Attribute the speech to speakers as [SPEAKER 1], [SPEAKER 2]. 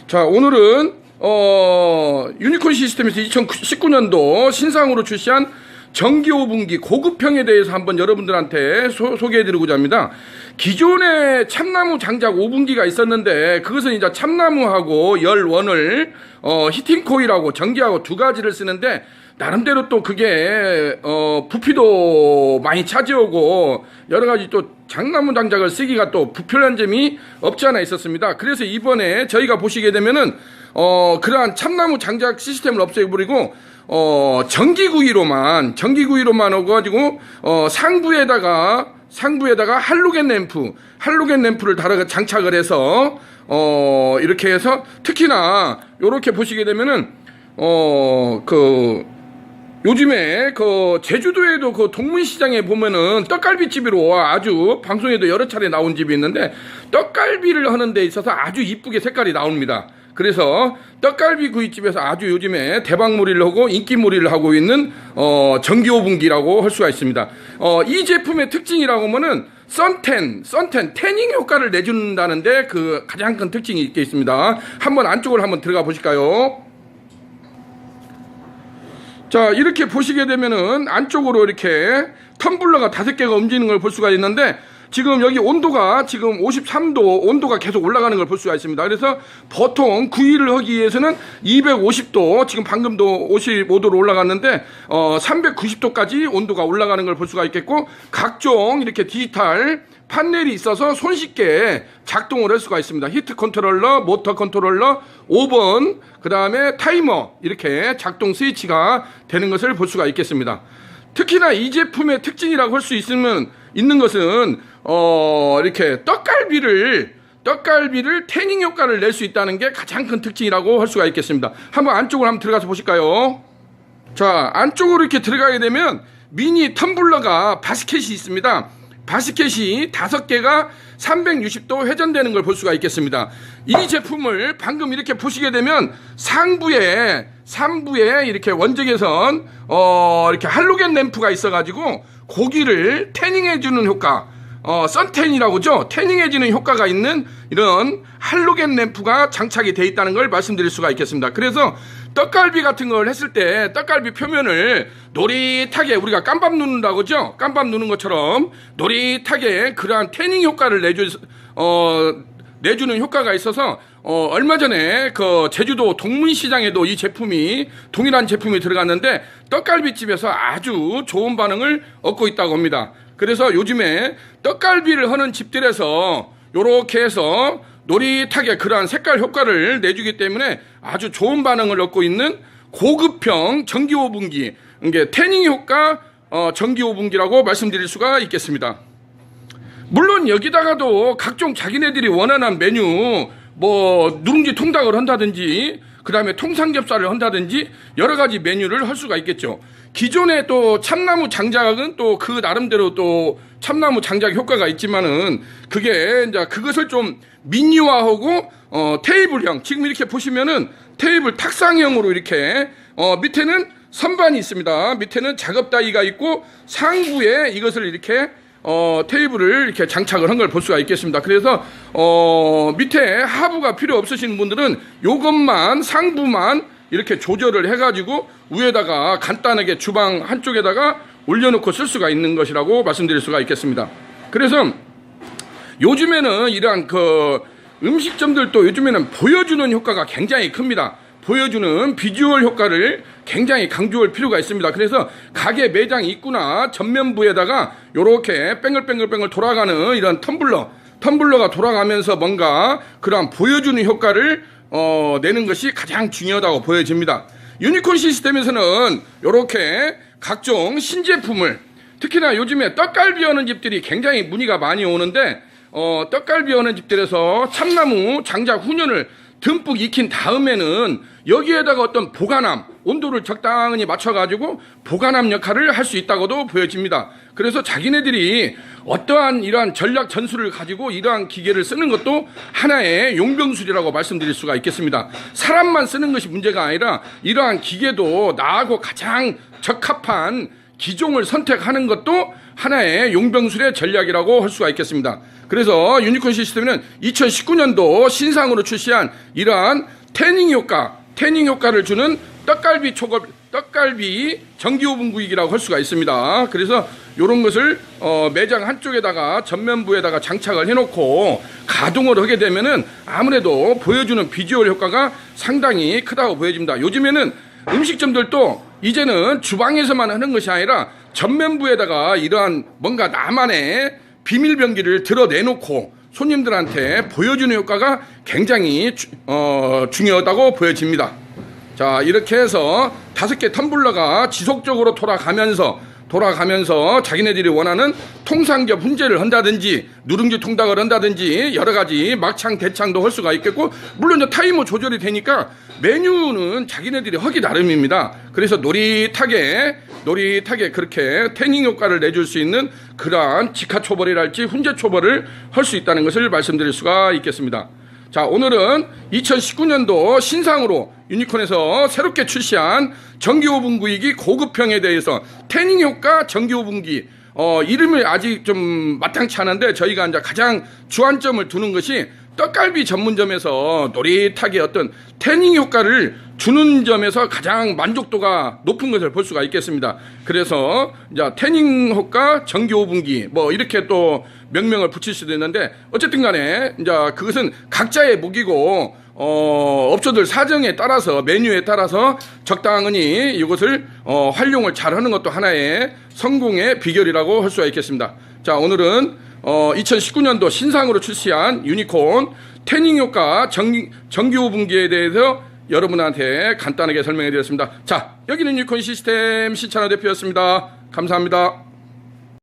[SPEAKER 1] 자, 오늘은 유니콘 시스템에서 2019년도 신상으로 출시한 전기 5분기 고급형에 대해서 한번 여러분들한테 소개해드리고자 합니다. 기존에 참나무 장작 5분기가 있었는데 그것은 이제 참나무하고 열원을 히팅 코일하고 전기하고 두 가지를 쓰는데 나름대로 또 그게 부피도 많이 차지하고 여러 가지 또 장나무 장작을 쓰기가 또 불편한 점이 없지 않아 있었습니다. 그래서 이번에 저희가 보시게 되면은 그러한 참나무 장작 시스템을 없애버리고 전기구이로만 오가지고 상부에다가 할로겐 램프를 장착을 해서 이렇게 해서 특히나 요렇게 보시게 되면은 요즘에 제주도에도 동문시장에 보면은 떡갈비집으로 아주 방송에도 여러 차례 나온 집이 있는데 떡갈비를 하는 데 있어서 아주 이쁘게 색깔이 나옵니다. 그래서 떡갈비 구이집에서 아주 요즘에 대박몰이를 하고 인기몰이를 하고 있는 전기 5분기라고 할 수가 있습니다. 이 제품의 특징이라고 하면은 태닝 효과를 내준다는데 그 가장 큰 특징이 있게 있습니다. 한번 안쪽으로 한번 들어가 보실까요? 자, 이렇게 보시게 되면은 안쪽으로 이렇게 텀블러가 5개가 움직이는 걸 볼 수가 있는데 지금 여기 온도가 지금 53도 온도가 계속 올라가는 걸 볼 수가 있습니다. 그래서 보통 구이를 하기 위해서는 250도 지금 방금도 55도로 올라갔는데 390도까지 온도가 올라가는 걸 볼 수가 있겠고 각종 이렇게 디지털 판넬이 있어서 손쉽게 작동을 할 수가 있습니다. 히트 컨트롤러, 모터 컨트롤러, 오븐, 그 다음에 타이머 이렇게 작동 스위치가 되는 것을 볼 수가 있겠습니다. 특히나 이 제품의 특징이라고 할 수 있는 것은 이렇게 떡갈비를 태닝 효과를 낼 수 있다는 게 가장 큰 특징이라고 할 수가 있겠습니다. 한번 안쪽으로 한번 들어가서 보실까요? 자, 안쪽으로 이렇게 들어가게 되면 미니 텀블러가 바스켓이 있습니다. 바스켓이 5개가 360도 회전되는 걸 볼 수가 있겠습니다. 이 제품을 방금 이렇게 보시게 되면 상부에 이렇게 원적외선 이렇게 할로겐 램프가 있어가지고 고기를 태닝해주는 효과, 선텐이라고죠. 태닝해주는 효과가 있는 이런 할로겐 램프가 장착이 되어 있다는 걸 말씀드릴 수가 있겠습니다. 그래서 떡갈비 같은 걸 했을 때 떡갈비 표면을 노릿하게 우리가 깜밥 누는다고 하죠. 깜밥 누는 것처럼 노릿하게 그러한 태닝 효과를 내주는 효과가 있어서 얼마 전에 제주도 동문시장에도 이 제품이 동일한 제품이 들어갔는데 떡갈비집에서 아주 좋은 반응을 얻고 있다고 합니다. 그래서 요즘에 떡갈비를 하는 집들에서 요렇게 해서 노릿하게 그러한 색깔 효과를 내주기 때문에 아주 좋은 반응을 얻고 있는 고급형 전기 5분기, 이게 태닝 효과 전기 5분기라고 말씀드릴 수가 있겠습니다. 물론 여기다가도 각종 자기네들이 원하는 메뉴 누룽지 통닭을 한다든지 그 다음에 통삼겹살을 한다든지 여러 가지 메뉴를 할 수가 있겠죠. 기존에 또 참나무 장작은 또 그 나름대로 또 참나무 장작 효과가 있지만은 그게 이제 그것을 좀 미니화하고 테이블형, 지금 이렇게 보시면은 테이블 탁상형으로 이렇게 밑에는 선반이 있습니다. 밑에는 작업 다이가 있고 상부에 이것을 이렇게 테이블을 이렇게 장착을 한 걸 볼 수가 있겠습니다. 그래서 밑에 하부가 필요 없으신 분들은 요것만 상부만 이렇게 조절을 해가지고 위에다가 간단하게 주방 한쪽에다가 올려놓고 쓸 수가 있는 것이라고 말씀드릴 수가 있겠습니다. 그래서 요즘에는 이러한 음식점들도 요즘에는 보여주는 효과가 굉장히 큽니다. 보여주는 비주얼 효과를 굉장히 강조할 필요가 있습니다. 그래서 가게 매장 입구나 전면부에다가 요렇게 뺑글뺑글 돌아가는 이런 텀블러가 돌아가면서 뭔가 그러한 보여주는 효과를 내는 것이 가장 중요하다고 보여집니다. 유니콘 시스템에서는 요렇게 각종 신제품을, 특히나 요즘에 떡갈비 하는 집들이 굉장히 문의가 많이 오는데 떡갈비 하는 집들에서 참나무 장작 훈연을 듬뿍 익힌 다음에는 여기에다가 어떤 보관함, 온도를 적당히 맞춰가지고 보관함 역할을 할 수 있다고도 보여집니다. 그래서 자기네들이 어떠한 이러한 전략 전술을 가지고 이러한 기계를 쓰는 것도 하나의 용병술이라고 말씀드릴 수가 있겠습니다. 사람만 쓰는 것이 문제가 아니라 이러한 기계도 나하고 가장 적합한 기종을 선택하는 것도 하나의 용병술의 전략이라고 할 수가 있겠습니다. 그래서 유니콘 시스템은 2019년도 신상으로 출시한 이러한 태닝 효과를 주는 떡갈비 전기 오븐 구이기라고 할 수가 있습니다. 그래서 이런 것을 매장 한쪽에다가 전면부에다가 장착을 해놓고 가동을 하게 되면은 아무래도 보여주는 비주얼 효과가 상당히 크다고 보여집니다. 요즘에는 음식점들도 이제는 주방에서만 하는 것이 아니라 전면부에다가 이러한 뭔가 나만의 비밀 병기를 드러내놓고 손님들한테 보여주는 효과가 굉장히 중요하다고 보여집니다. 자, 이렇게 해서 5개 텀블러가 지속적으로 돌아가면서 자기네들이 원하는 통삼겹 훈제를 한다든지 누룽지 통닭을 한다든지 여러 가지 막창 대창도 할 수가 있겠고, 물론 이제 타이머 조절이 되니까 메뉴는 자기네들이 하기 나름입니다. 그래서 노릿하게 그렇게 태닝 효과를 내줄 수 있는 그러한 직화초벌이랄지 훈제초벌을 할 수 있다는 것을 말씀드릴 수가 있겠습니다. 자, 오늘은 2019년도 신상으로 유니콘에서 새롭게 출시한 전기 오븐구이기 고급형에 대해서 태닝 효과 전기 오븐기, 이름이 아직 좀 마땅치 않은데 저희가 이제 가장 주안점을 두는 것이 떡갈비 전문점에서 노릿하게 어떤 태닝 효과를 주는 점에서 가장 만족도가 높은 것을 볼 수가 있겠습니다. 그래서 이제 태닝 효과 전기 오븐기 뭐 이렇게 또 명명을 붙일 수도 있는데, 어쨌든 간에 이제 그것은 각자의 무기고 업소들 사정에 따라서 메뉴에 따라서 적당히 이것을 활용을 잘하는 것도 하나의 성공의 비결이라고 할 수가 있겠습니다. 자, 오늘은 2019년도 신상으로 출시한 유니콘 태닝 효과 전기 오븐기에 대해서 여러분한테 간단하게 설명해 드렸습니다. 자, 여기는 유니콘 시스템 신찬호 대표였습니다. 감사합니다.